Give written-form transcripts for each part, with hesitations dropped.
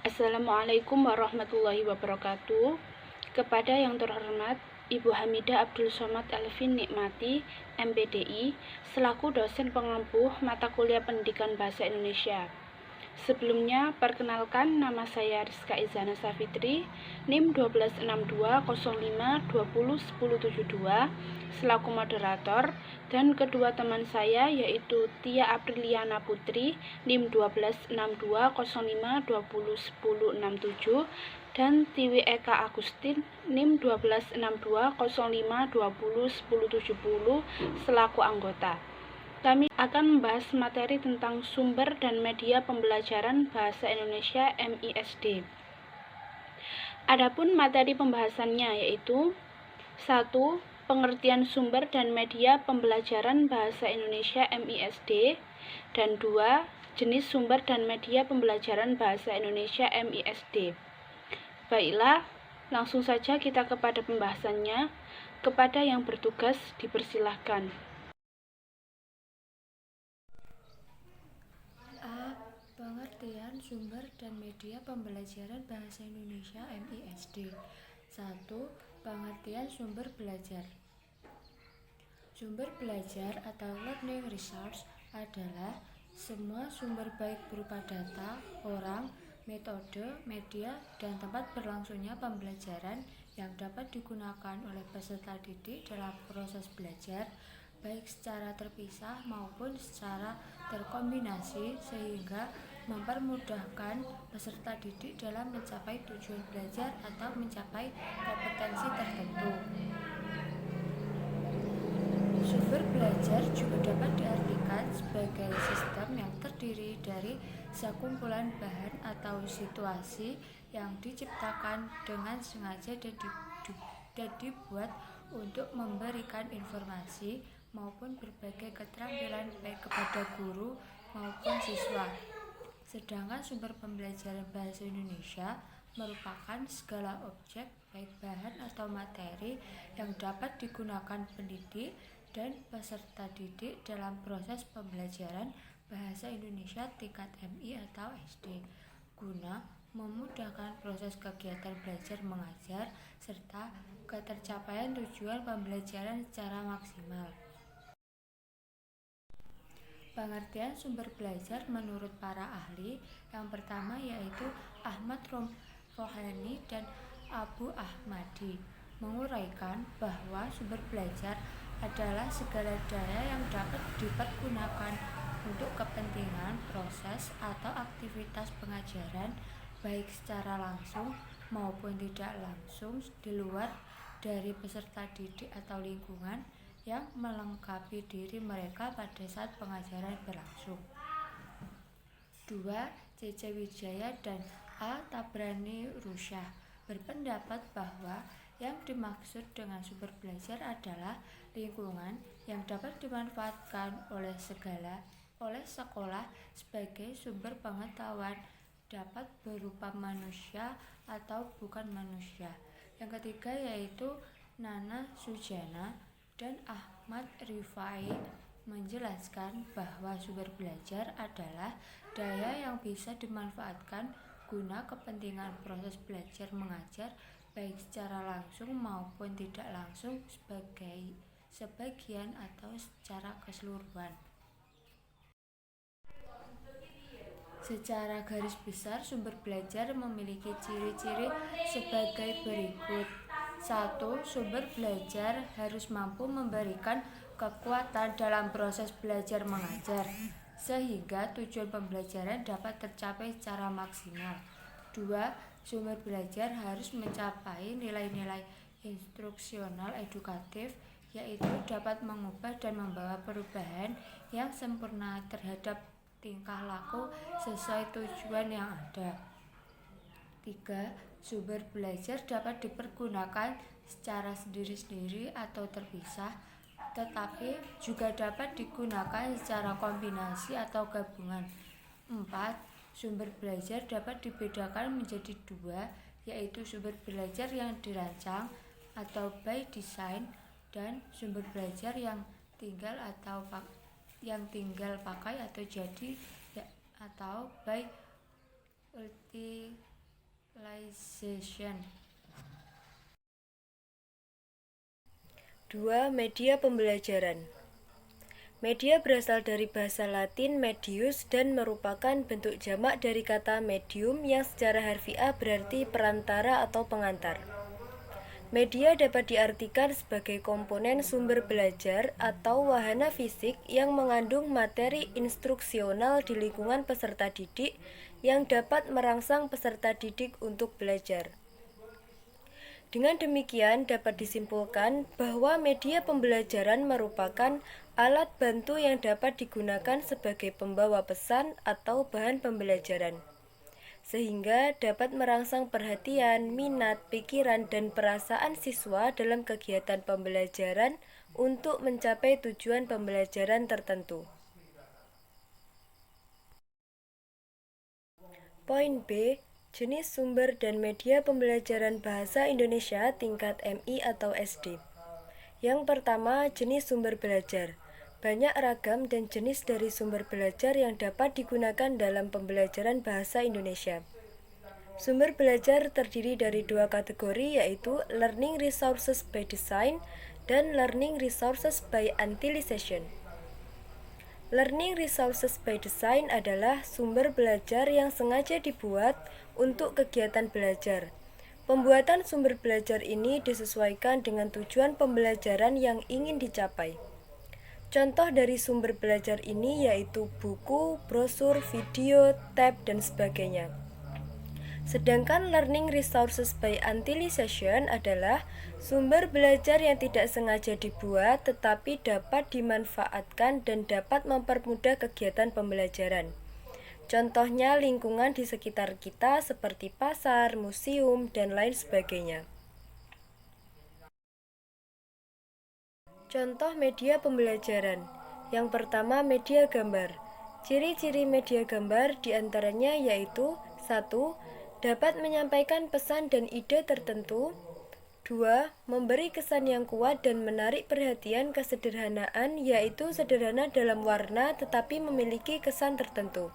Assalamualaikum warahmatullahi wabarakatuh. Kepada yang terhormat Ibu Hamidah Abdul Somad Elvin Nikmati, MPDI, selaku dosen pengampuh mata kuliah Pendidikan Bahasa Indonesia. Sebelumnya, perkenalkan, nama saya Rizka Izana Safitri, NIM 126205201072, selaku moderator, dan kedua teman saya yaitu Tia Apriliana Putri, NIM 126205201067, dan Tiwi Eka Agustin, NIM 126205201070, selaku anggota. Kami akan membahas materi tentang sumber dan media pembelajaran Bahasa Indonesia MISD. Adapun materi pembahasannya yaitu 1. Pengertian sumber dan media pembelajaran Bahasa Indonesia MISD, dan 2. Jenis sumber dan media pembelajaran Bahasa Indonesia MISD. Baiklah, langsung saja kita kepada pembahasannya. Kepada yang bertugas dipersilahkan. Pengertian sumber dan media pembelajaran Bahasa Indonesia MISD. 1. Pengertian sumber belajar. Sumber belajar atau learning resource adalah semua sumber baik berupa data, orang, metode, media, dan tempat berlangsungnya pembelajaran yang dapat digunakan oleh peserta didik dalam proses belajar, baik secara terpisah maupun secara terkombinasi, sehingga mempermudahkan peserta didik dalam mencapai tujuan belajar atau mencapai kompetensi tertentu. Sumber belajar juga dapat diartikan sebagai sistem yang terdiri dari sekumpulan bahan atau situasi yang diciptakan dengan sengaja dan dibuat untuk memberikan informasi maupun berbagai keterampilan baik kepada guru maupun siswa. Sedangkan sumber pembelajaran Bahasa Indonesia merupakan segala objek baik bahan atau materi yang dapat digunakan pendidik dan peserta didik dalam proses pembelajaran Bahasa Indonesia tingkat MI atau SD, guna memudahkan proses kegiatan belajar mengajar serta ketercapaian tujuan pembelajaran secara maksimal. Pengertian sumber belajar menurut para ahli yang pertama yaitu Ahmad Rohani dan Abu Ahmadi menguraikan bahwa sumber belajar adalah segala daya yang dapat dipergunakan untuk kepentingan proses atau aktivitas pengajaran baik secara langsung maupun tidak langsung di luar dari peserta didik atau lingkungan yang melengkapi diri mereka pada saat pengajaran berlangsung. 2. C.C. Wijaya dan A. Tabrani Rusyah berpendapat bahwa yang dimaksud dengan sumber belajar adalah lingkungan yang dapat dimanfaatkan oleh sekolah sebagai sumber pengetahuan, dapat berupa manusia atau bukan manusia. Yang ketiga yaitu Nana Sujana dan Ahmad Rifai menjelaskan bahwa sumber belajar adalah daya yang bisa dimanfaatkan guna kepentingan proses belajar mengajar baik secara langsung maupun tidak langsung sebagian atau secara keseluruhan. Secara garis besar, sumber belajar memiliki ciri-ciri sebagai berikut. 1. Sumber belajar harus mampu memberikan kekuatan dalam proses belajar mengajar, sehingga tujuan pembelajaran dapat tercapai secara maksimal. 2. Sumber belajar harus mencapai nilai-nilai instruksional edukatif, yaitu dapat mengubah dan membawa perubahan yang sempurna terhadap tingkah laku sesuai tujuan yang ada. 3. Sumber belajar dapat dipergunakan secara sendiri-sendiri atau terpisah, tetapi juga dapat digunakan secara kombinasi atau gabungan. 4. Sumber belajar dapat dibedakan menjadi 2, yaitu sumber belajar yang dirancang atau by design dan sumber belajar yang tinggal pakai atau jadi atau by Antilization. 2. Media pembelajaran. Media berasal dari bahasa Latin medius dan merupakan bentuk jamak dari kata medium yang secara harfiah berarti perantara atau pengantar. Media dapat diartikan sebagai komponen sumber belajar atau wahana fisik yang mengandung materi instruksional di lingkungan peserta didik yang dapat merangsang peserta didik untuk belajar. Dengan demikian dapat disimpulkan bahwa media pembelajaran merupakan alat bantu yang dapat digunakan sebagai pembawa pesan atau bahan pembelajaran, sehingga dapat merangsang perhatian, minat, pikiran, dan perasaan siswa dalam kegiatan pembelajaran untuk mencapai tujuan pembelajaran tertentu. Poin B. Jenis sumber dan media pembelajaran bahasa Indonesia tingkat MI atau SD. Yang pertama, jenis sumber belajar. Banyak ragam dan jenis dari sumber belajar yang dapat digunakan dalam pembelajaran bahasa Indonesia. Sumber belajar terdiri dari dua kategori, yaitu Learning Resources by Design dan Learning Resources by Utilization. Learning Resources by Design adalah sumber belajar yang sengaja dibuat untuk kegiatan belajar. Pembuatan sumber belajar ini disesuaikan dengan tujuan pembelajaran yang ingin dicapai. Contoh dari sumber belajar ini yaitu buku, brosur, video, tab, dan sebagainya. Sedangkan Learning Resources by Utilization adalah sumber belajar yang tidak sengaja dibuat tetapi dapat dimanfaatkan dan dapat mempermudah kegiatan pembelajaran. Contohnya lingkungan di sekitar kita seperti pasar, museum, dan lain sebagainya. Contoh media pembelajaran. Yang pertama, media gambar. Ciri-ciri media gambar diantaranya yaitu 1. Dapat menyampaikan pesan dan ide tertentu. 2. Memberi kesan yang kuat dan menarik perhatian kesederhanaan, yaitu sederhana dalam warna tetapi memiliki kesan tertentu.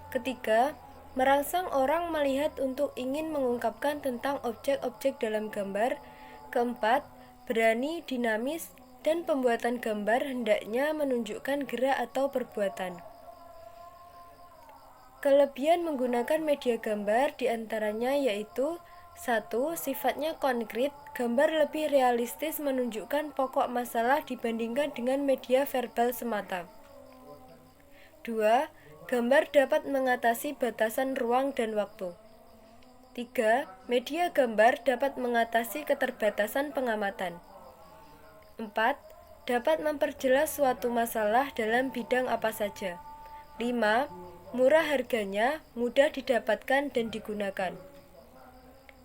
Ketiga, merangsang orang melihat untuk ingin mengungkapkan tentang objek-objek dalam gambar. Keempat, berani, dinamis, dan pembuatan gambar hendaknya menunjukkan gerak atau perbuatan. Kelebihan menggunakan media gambar diantaranya yaitu 1. Sifatnya konkret, gambar lebih realistis menunjukkan pokok masalah dibandingkan dengan media verbal semata. 2. Gambar dapat mengatasi batasan ruang dan waktu. 3. Media gambar dapat mengatasi keterbatasan pengamatan. 4. Dapat memperjelas suatu masalah dalam bidang apa saja. 5. Murah harganya, mudah didapatkan dan digunakan.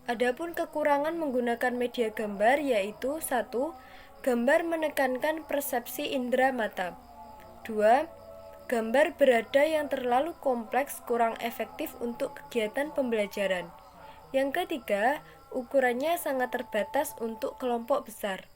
Adapun kekurangan menggunakan media gambar yaitu 1. Gambar menekankan persepsi indera mata. 2. Gambar berada yang terlalu kompleks kurang efektif untuk kegiatan pembelajaran. Yang ketiga, ukurannya sangat terbatas untuk kelompok besar.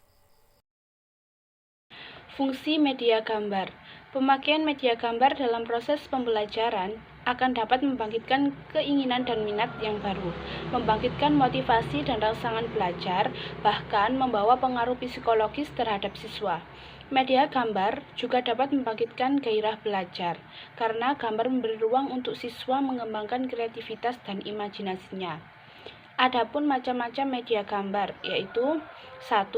Fungsi media gambar. Pemakaian media gambar dalam proses pembelajaran akan dapat membangkitkan keinginan dan minat yang baru, membangkitkan motivasi dan rangsangan belajar, bahkan membawa pengaruh psikologis terhadap siswa. Media gambar juga dapat membangkitkan gairah belajar, karena gambar memberi ruang untuk siswa mengembangkan kreativitas dan imajinasinya. Adapun macam-macam media gambar, yaitu 1.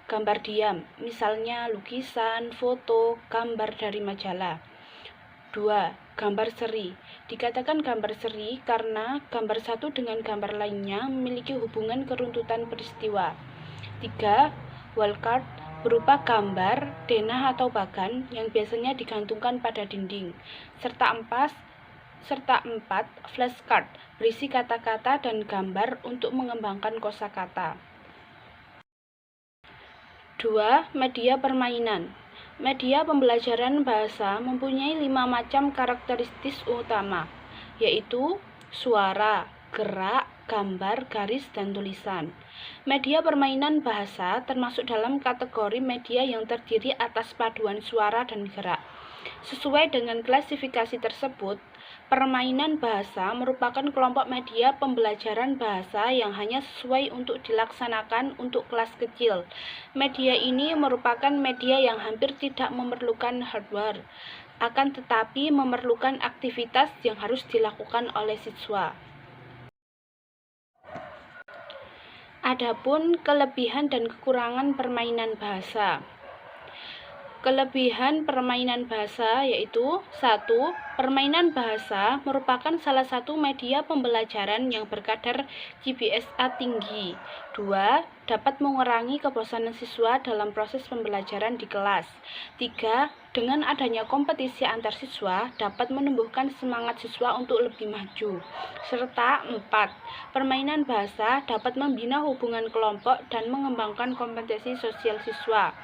Gambar diam, misalnya lukisan, foto, gambar dari majalah. 2. Gambar seri. Dikatakan gambar seri karena gambar satu dengan gambar lainnya memiliki hubungan keruntutan peristiwa. 3. Wall card, berupa gambar, denah atau bagan yang biasanya digantungkan pada dinding. Serta 4. Flashcard, berisi kata-kata dan gambar untuk mengembangkan kosakata. 2. Media permainan. Media pembelajaran bahasa mempunyai 5 macam karakteristik utama, yaitu suara, gerak, gambar, garis, dan tulisan. Media permainan bahasa termasuk dalam kategori media yang terdiri atas paduan suara dan gerak. Sesuai dengan klasifikasi tersebut, Permainan bahasa merupakan kelompok media pembelajaran bahasa yang hanya sesuai untuk dilaksanakan untuk kelas kecil. Media ini merupakan media yang hampir tidak memerlukan hardware, akan tetapi memerlukan aktivitas yang harus dilakukan oleh siswa. Adapun kelebihan dan kekurangan permainan bahasa. Kelebihan permainan bahasa yaitu 1. Permainan bahasa merupakan salah satu media pembelajaran yang berkadar GPSA tinggi. 2. Dapat mengurangi kebosanan siswa dalam proses pembelajaran di kelas. 3. Dengan adanya kompetisi antar siswa dapat menumbuhkan semangat siswa untuk lebih maju. Serta 4. Permainan bahasa dapat membina hubungan kelompok dan mengembangkan kompetensi sosial siswa.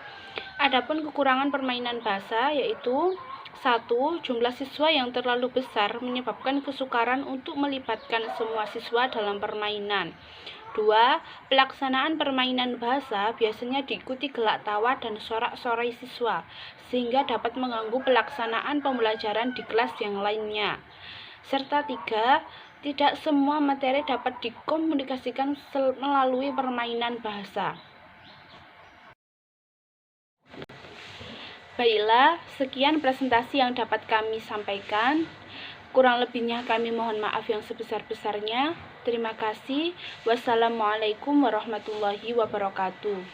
Adapun kekurangan permainan bahasa yaitu 1. Jumlah siswa yang terlalu besar menyebabkan kesukaran untuk melibatkan semua siswa dalam permainan. 2. Pelaksanaan permainan bahasa biasanya diikuti gelak tawa dan sorak-sorai siswa, sehingga dapat mengganggu pelaksanaan pembelajaran di kelas yang lainnya. Serta 3. Tidak semua materi dapat dikomunikasikan melalui permainan bahasa. Baiklah, sekian presentasi yang dapat kami sampaikan. Kurang lebihnya kami mohon maaf yang sebesar-besarnya. Terima kasih. Wassalamualaikum warahmatullahi wabarakatuh.